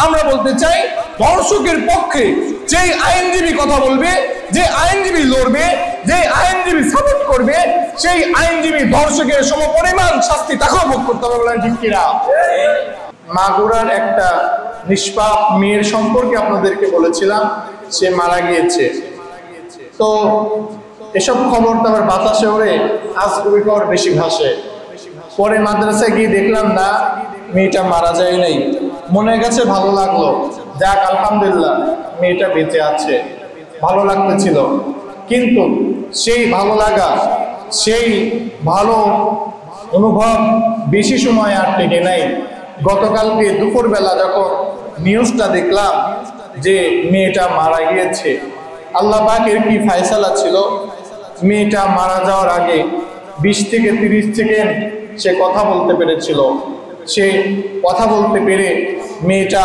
আমরা বলতে চাই ধর্ষকের পক্ষে যেই আইনজীবী কথা বলবে, যে আইনজীবী লড়বে, যে আইনজীবী সাপোর্ট করবে, সেই আইনজীবী ধর্ষকের সমপরিমাণ শাস্তি তাকেও ভোগ করতে হবে, বলেন ঠিক কিনা? মাগুরার একটা নিষ্পাপ মেয়ের সম্পর্কে আপনাদেরকে বলেছিলাম, সে মারা গিয়েছে। তো এসব খবর তো আবার বাতাসে ওড়ে, আজগুবি খবর বেশি ভাসে। পরে মাদ্রাসায় গিয়ে দেখলাম না, মেয়েটা মারা যায় নাই। মনে গেছে, ভালো লাগলো, যাক আলহামদুলিল্লাহ মেয়েটা বেঁচে আছে, ভালো লাগতেছিল। কিন্তু সেই ভালো লাগা, সেই ভালো অনুভব বেশি সময় আর টেকে নাই। গতকালকে দুপুরবেলা যখন নিউজটা দেখলাম যে মেয়েটা মারা গিয়েছে, আল্লাহ পাকের কি ফায়সালা ছিল, মেয়েটা মারা যাওয়ার আগে 20 থেকে 30 সেকেন্ড সে কথা বলতে পেরেছিল। সে কথা বলতে পেরে মেয়েটা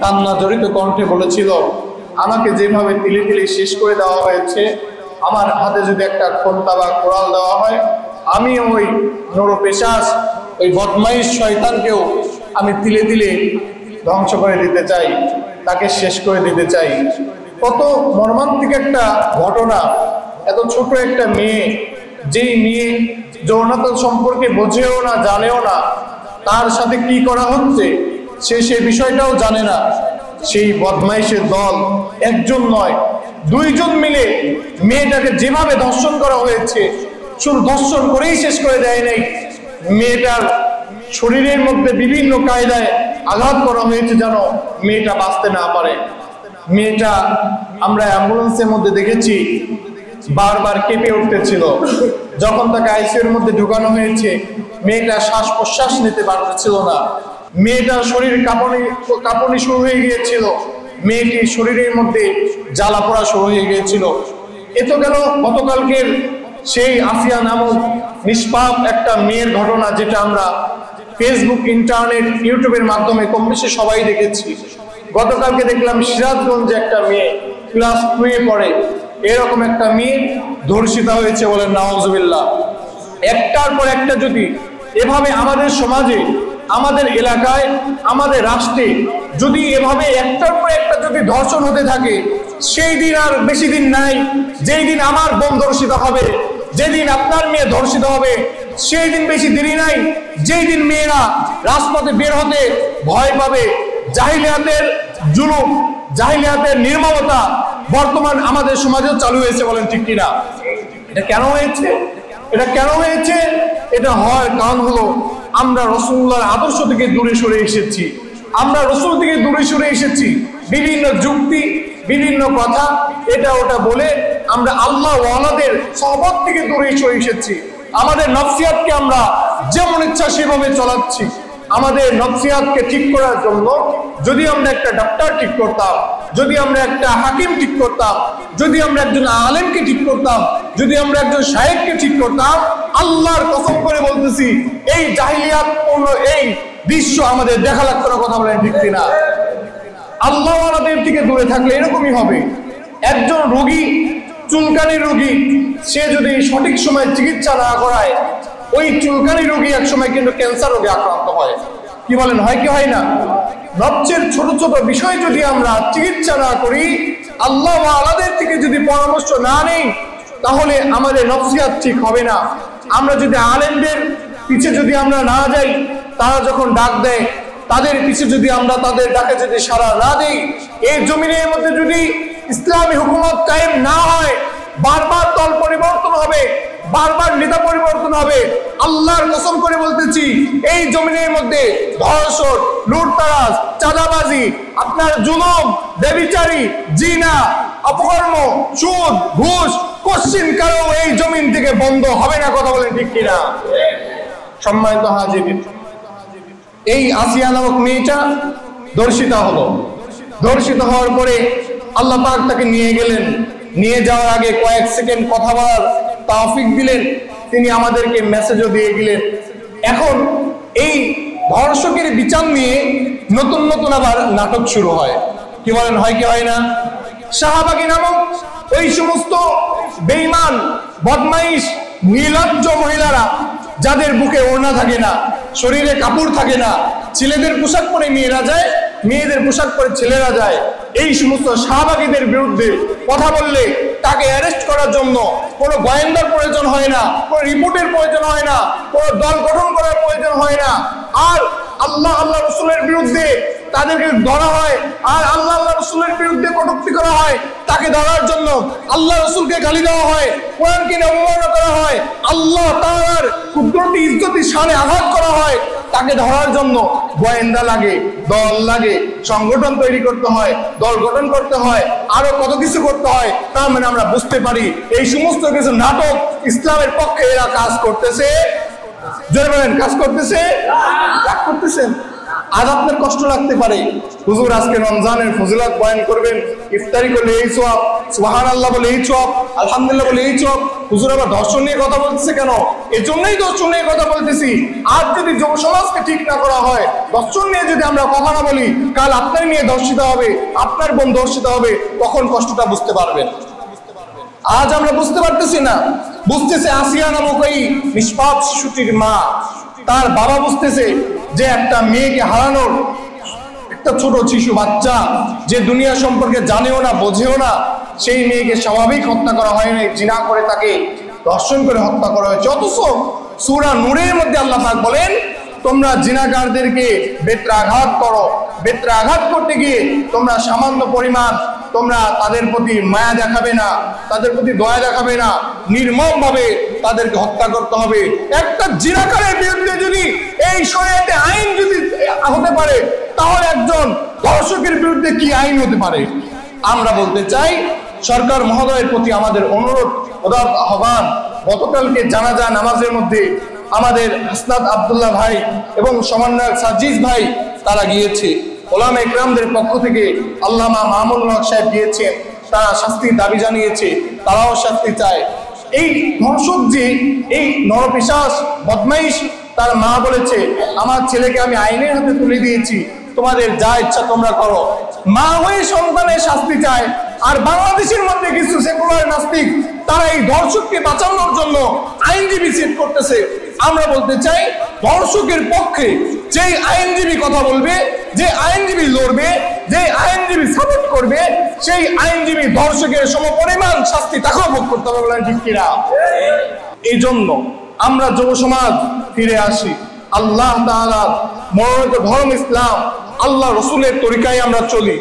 কান্না জড়িত কণ্ঠে বলেছিল, আমাকে যেভাবে তিলে তিলে শেষ করে দেওয়া হয়েছে, আমার হাতে যদি একটা খন্তা বা কোড়াল দেওয়া হয়, আমি ওই নরপেশাচ, ওই বদমাইশ শয়তানকেও আমি তিলে তিলে ধ্বংস করে দিতে চাই, তাকে শেষ করে দিতে চাই। কত মর্মান্তিক একটা ঘটনা! এত ছোট একটা মেয়ে, যেই মেয়ে যৌনাত্ম সম্পর্কে বোঝেও না, জানেও না তার সাথে কি করা হচ্ছে, সে বিষয়টাও জানে না। সেই বদমাইশের দল একজন নয়, 2 জন মিলে মেয়েটাকে যেভাবে ধর্ষণ করা হয়েছে, শুধু ধর্ষণ করেই শেষ করে দেয় নাই, মেয়েটার শরীরের মধ্যে বিভিন্ন কায়দায় আঘাত করা হয়েছে যেন মেয়েটা বাঁচতে না পারে। মেয়েটা আমরা অ্যাম্বুলেন্সের মধ্যে দেখেছি বারবার কেঁপে উঠতেছিল। যখন তাকে আইসিইউর মধ্যে ঢুকানো হয়েছে, মেয়েটা শ্বাস প্রশ্বাস নিতে পারতেছিল না। মেয়েটার শরীর কাঁপুনি শুরু হয়ে গিয়েছিল, মেয়েটির শরীরের মধ্যে জ্বালা পোড়া শুরু হয়ে গিয়েছিল। এ তো গেল গতকালকের সেই আসিয়া নামক নিষ্পাপ একটা মেয়ের ঘটনা, যেটা আমরা ফেসবুক, ইন্টারনেট, ইউটিউবের মাধ্যমে কম বেশি সবাই দেখেছি। গতকালকে দেখলাম সিরাজগঞ্জে একটা মেয়ে ক্লাস 2 পড়ে, এরকম একটা মেয়ে ধর্ষিতা হয়েছে, বলেন নাউজুবিল্লাহ। একটার পর একটা যদি এভাবে আমাদের সমাজে, আমাদের এলাকায়, আমাদের রাষ্ট্রে যদি এভাবে একটার পর একটা যদি ধর্ষণ হতে থাকে, সেই দিন আর বেশি দিন নাই যেই দিন আমার বোন ধর্ষিত হবে, যেদিন আপনার মেয়ে ধর্ষিত হবে, সেই দিন বেশি দেরি নাই যেই দিন মেয়েরা রাজপথে বের হতে ভয় পাবে। জাহিলিয়াতের জুলুম, জাহিলিয়াতের নির্মমতা বর্তমান আমাদের সমাজেও চালু হয়েছে, বলেন ঠিক কিনা? এটা কেন হয়েছে? এটা কেন হয়েছে? এটা হয় কারণ হলো আমরা রাসূলুল্লাহর আদর্শ থেকে দূরে সরে এসেছি। আমরা রাসূল থেকে দূরে সরে এসেছি। বিভিন্ন যুক্তি, বিভিন্ন কথা, এটা ওটা বলে আমরা আল্লাহ ওয়ালাদের সহবত থেকে দূরে সরে এসেছি। আমাদের নফসিয়াতকে আমরা যেমন ইচ্ছা সেভাবে চালাচ্ছি। আমাদের নফসিয়াতকে ঠিক করার জন্য যদি আমরা একটা ডাক্তার ঠিক করতাম, যদি আমরা একটা হাকিম ঠিক করতাম, যদি আমরা একজন আলেমকে ঠিক করতাম, যদি আমরা একজন শায়েখকে ঠিক করতাম, আল্লাহর কসম করে বলতেছি এই জাহিলিয়াতপূর্ণ এই দৃশ্য আমাদের দেখা লাগতো না। কথা বলেন ঠিক কিনা? আল্লাহ ওয়ালাদের থেকে দূরে থাকলে এরকমই হবে। একজন রোগী, চুলকানির রোগী, সে যদি সঠিক সময় চিকিৎসা না করায়, ওই চুলকানি রোগী এক সময় কিন্তু ক্যান্সার রোগে আক্রান্ত হয়। কি বলেন, হয় কি হয় না? নফসের ছোট ছোট বিষয় যদি আমরা চিকিৎসা না করি, আল্লাহ ওয়ালাদের থেকে যদি পরামর্শ না নেই, তাহলে আমাদের নফসিয়াত ঠিক হবে না। আমরা যদি আলেমদের পিছে যদি আমরা না যাই, তারা যখন ডাক দেয় তাদের পিছে যদি আমরা তাদের ডাকে যদি সাড়া না দেই, এই জমিনের মধ্যে যদি ইসলামী হুকুমত কায়েম না হয়, বারবার দল পরিবর্তন হবে, বারবার নেতা পরিবর্তন হবে। আল্লাহর কসম করে বলতেছি, এই জমিনের মধ্যে ধর্ষণ, লুটতরাজ, চাঁদাবাজি, আপনার জুলুম, ব্যভিচারী, জিনা, অপকর্ম, সুদ, ঘুষ কোশ্চিন কারো এই জমিন থেকে বন্ধ হবে না। কথা বলেন ঠিক কিনা? সম্মানিত হাজিরিন, এই আসিয়া নামক মেয়েটা ধর্ষিত হলো। ধর্ষিত হওয়ার পরে আল্লাহ পাক তাকে নিয়ে গেলেন। নিয়ে যাওয়ার আগে কয়েক সেকেন্ড কথা বলার তৌফিক দিলেন। তিনি আমাদেরকে মেসেজও দিয়ে গেলেন। এখন এই ধর্ষকের বিচার নিয়ে নতুন নতুন আবার নাটক শুরু হয়। কি বলেন, হয় কি হয় না? শাহবাগী নামক ওই সমস্ত বেঈমান, বদমাইশ, নির্লজ্জ মহিলারা, যাদের বুকে ওড়না থাকে না, শরীরে কাপড় থাকে না, ছেলেদের পোশাক পরে মেয়েরা যায়, মেয়েদের পোশাক পরে ছেলেরা যায়, এই সমস্ত শাহবাগীদের বিরুদ্ধে কথা বললে তাকে অ্যারেস্ট করার জন্য কোনো গোয়েন্দার প্রয়োজন হয় না, কোনো রিপোর্টের প্রয়োজন হয় না, কোনো দল গঠন করার প্রয়োজন হয় না। আর আল্লাহ রসুলের বিরুদ্ধে তাদেরকে ধরা হয়, আর আল্লাহ রসুলের বিরুদ্ধে কটূক্তি করা হয়, তাকে ধরার জন্য আল্লাহ রসুলকে গালি দেওয়া হয়, কোরআনকে অবমাননা করা হয়, আল্লাহ তাআলার কুদরতি ইজ্জতি শানে আঘাত করা হয়, তাকে ধরার জন্য গোয়েন্দা লাগে, দল লাগে, সংগঠন তৈরি করতে হয়, দল গঠন করতে হয়, আরো কত কিছু করতে হয়। তার মানে আমরা বুঝতে পারি এই সমস্ত কিছু নাটক ইসলামের পক্ষে এরা কাজ করতেছে। জোরে বলেন, কাজ করতেছে, রাগ করতেছেন। আজ আপনার কষ্ট লাগতে পারে, হুজুর আজকে রমজানের ফজিলত বয়ান করবেন, ইফতারি করলে এই সওয়াব, সুবহানাল্লাহ বলে এই সওয়াব, আলহামদুলিল্লাহ বলে এই সওয়াব, হুজুর আবার ধর্ষণ নিয়ে কথা বলতেছে কেন? এই জন্যই ধর্ষণ নিয়ে কথা বলতেছি। আজ যদি যুব সমাজকে ঠিক না করা হয়, ধর্ষণ নিয়ে যদি আমরা কথা না বলি, কাল আপনার নিয়ে ধর্ষিত হবে, আপনার বোন ধর্ষিত হবে, তখন কষ্টটা বুঝতে পারবেন। আজ আমরা বুঝতে পারতেছি না। বুঝতেছে আসিয়া নামক এই নিষ্পাপ শিশুটির মা, তার বাবা বুঝতেছে যে একটা মেয়েকে হারানোর, একটা ছোট শিশু বাচ্চা যে দুনিয়া সম্পর্কে জানেও না বোঝেও না, সেই মেয়েকে স্বাভাবিক হত্যা করা হয়নি, জিনা করে তাকে ধর্ষণ করে হত্যা করা হয়েছে। অথচ সূরা নূরের মধ্যে আল্লাহ পাক বলেন, তোমরা জিনাকারদেরকে বেত্রাঘাত করো, বেত্রাঘাত করতে গিয়ে তোমরা সামান্য পরিমাণ তোমরা তাদের প্রতি মায়া দেখাবে না, তাদের প্রতি দয়া দেখাবে না, নির্মম ভাবে তাদেরকে হত্যা করতে হবে। একটা জিনাকারের বিরুদ্ধে যদি এই শরীয়তে আইন যদি হতে পারে, তাহলে একজন ধর্ষকের বিরুদ্ধে কি আইন হতে পারে? আমরা বলতে চাই, সরকার মহোদয়ের প্রতি আমাদের অনুরোধ, উদাত্ত আহ্বান, গতকালকে জানাজা নামাজের মধ্যে আমাদের হাসনাত আব্দুল্লাহ ভাই এবং সমন্বয়ক সাজিজ ভাই তারা গিয়েছে, ওলামা ইকরামদের পক্ষ থেকে আল্লামা মামুনুল হক সাহেব গিয়েছেন, তারা শাস্তির দাবি জানিয়েছে, তারাও শাস্তি চায়। এই ধর্ষক যে, এই নরপিশাচ বদমাইশ, তার মা বলেছে, আমার ছেলেকে আমি আইনের হাতে তুলে দিয়েছি, তোমাদের যা ইচ্ছা তোমরা করো। মা হয়ে সন্তানের শাস্তি চায়। আর বাংলাদেশের মধ্যে কিছু সেকুলার নাস্তিক তারা এই ধর্ষককে বাঁচানোর জন্য আইনজীবী সেট করতেছে। আমরা বলতে চাই, ধর্ষকের পক্ষে যেই আইনজীবী কথা বলবে, যে আইনজীবী লড়বে, যে আইনজীবী সাপোর্ট করবে, সেই আইনজীবী ধর্ষকের সমপরিমাণ শাস্তি তাকেও ভোগ করতে হবে, বলেন ঠিক কিনা? এই জন্য আমরা যুব সমাজ ফিরে আসি, আল্লাহ তাআলার মনোনীত ধর্ম ইসলাম, আল্লাহ রসুলের তরিকায় আমরা চলি।